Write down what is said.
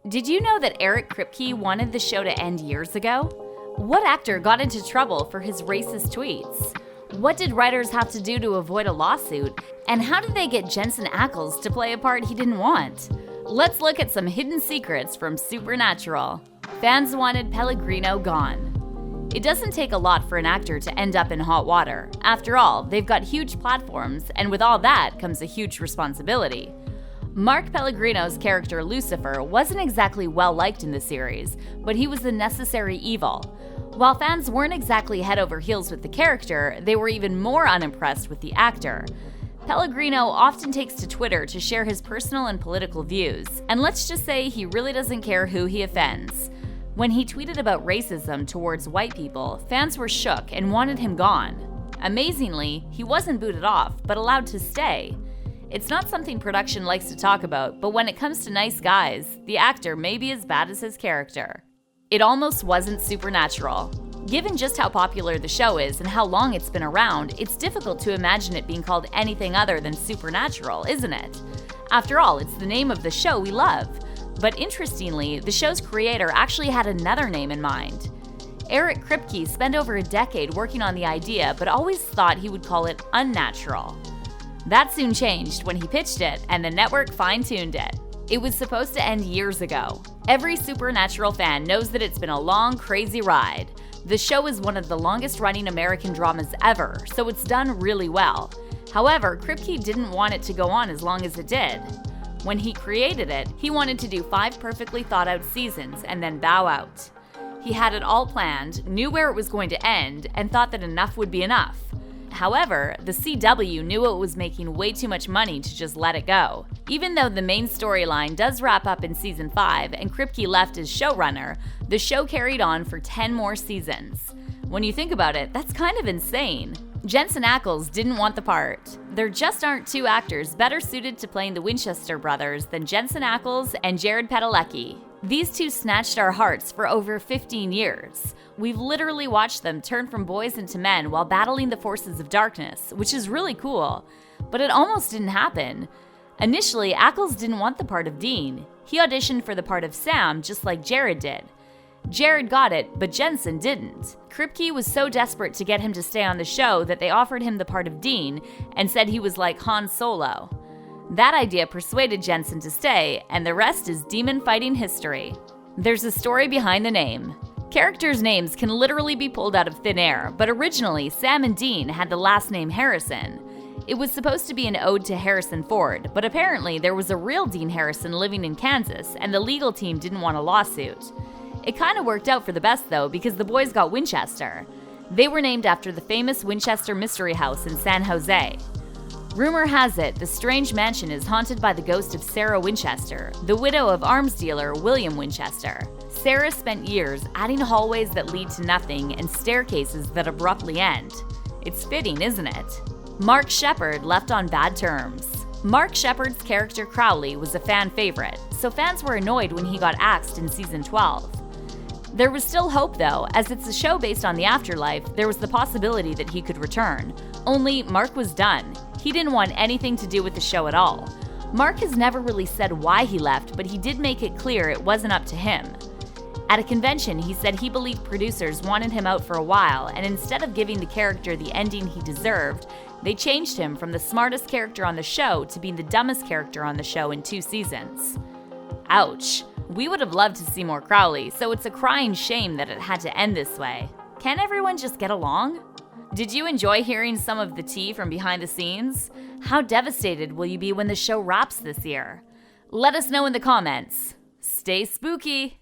Did you know that Erik Kripke wanted the show to end years ago? What actor got into trouble for his racist tweets? What did writers have to do to avoid a lawsuit? And how did they get Jensen Ackles to play a part he didn't want? Let's look at some hidden secrets from Supernatural. Fans wanted Pellegrino gone. It doesn't take a lot for an actor to end up in hot water. After all, they've got huge platforms, and with all that comes a huge responsibility. Mark Pellegrino's character Lucifer wasn't exactly well-liked in the series, but he was a necessary evil. While fans weren't exactly head over heels with the character, they were even more unimpressed with the actor. Pellegrino often takes to Twitter to share his personal and political views, and let's just say he really doesn't care who he offends. When he tweeted about racism towards white people, fans were shook and wanted him gone. Amazingly, he wasn't booted off, but allowed to stay. It's not something production likes to talk about, but when it comes to nice guys, the actor may be as bad as his character. It almost wasn't Supernatural. Given just how popular the show is and how long it's been around, it's difficult to imagine it being called anything other than Supernatural, isn't it? After all, it's the name of the show we love. But interestingly, the show's creator actually had another name in mind. Erik Kripke spent over a decade working on the idea, but always thought he would call it Unnatural. That soon changed when he pitched it, and the network fine-tuned it. It was supposed to end years ago. Every Supernatural fan knows that it's been a long, crazy ride. The show is one of the longest-running American dramas ever, so it's done really well. However, Kripke didn't want it to go on as long as it did. When he created it, he wanted to do 5 perfectly thought-out seasons and then bow out. He had it all planned, knew where it was going to end, and thought that enough would be enough. However, the CW knew it was making way too much money to just let it go. Even though the main storyline does wrap up in season 5 and Kripke left as showrunner, the show carried on for 10 more seasons. When you think about it, that's kind of insane. Jensen Ackles didn't want the part. There just aren't 2 actors better suited to playing the Winchester brothers than Jensen Ackles and Jared Padalecki. These 2 snatched our hearts for over 15 years. We've literally watched them turn from boys into men while battling the forces of darkness, which is really cool. But it almost didn't happen. Initially, Ackles didn't want the part of Dean. He auditioned for the part of Sam just like Jared did. Jared got it, but Jensen didn't. Kripke was so desperate to get him to stay on the show that they offered him the part of Dean and said he was like Han Solo. That idea persuaded Jensen to stay, and the rest is demon-fighting history. There's a story behind the name. Characters' names can literally be pulled out of thin air, but originally Sam and Dean had the last name Harrison. It was supposed to be an ode to Harrison Ford, but apparently there was a real Dean Harrison living in Kansas, and the legal team didn't want a lawsuit. It kind of worked out for the best though, because the boys got Winchester. They were named after the famous Winchester Mystery House in San Jose. Rumor has it the strange mansion is haunted by the ghost of Sarah Winchester, the widow of arms dealer William Winchester. Sarah spent years adding hallways that lead to nothing and staircases that abruptly end. It's fitting, isn't it? Mark Sheppard left on bad terms. Mark Sheppard's character Crowley was a fan favorite, so fans were annoyed when he got axed in season 12. There was still hope though, as it's a show based on the afterlife, there was the possibility that he could return. Only Mark was done. He didn't want anything to do with the show at all. Mark has never really said why he left, but he did make it clear it wasn't up to him. At a convention, he said he believed producers wanted him out for a while, and instead of giving the character the ending he deserved, they changed him from the smartest character on the show to being the dumbest character on the show in 2 seasons. Ouch. We would have loved to see more Crowley, so it's a crying shame that it had to end this way. Can everyone just get along? Did you enjoy hearing some of the tea from behind the scenes? How devastated will you be when the show wraps this year? Let us know in the comments. Stay spooky!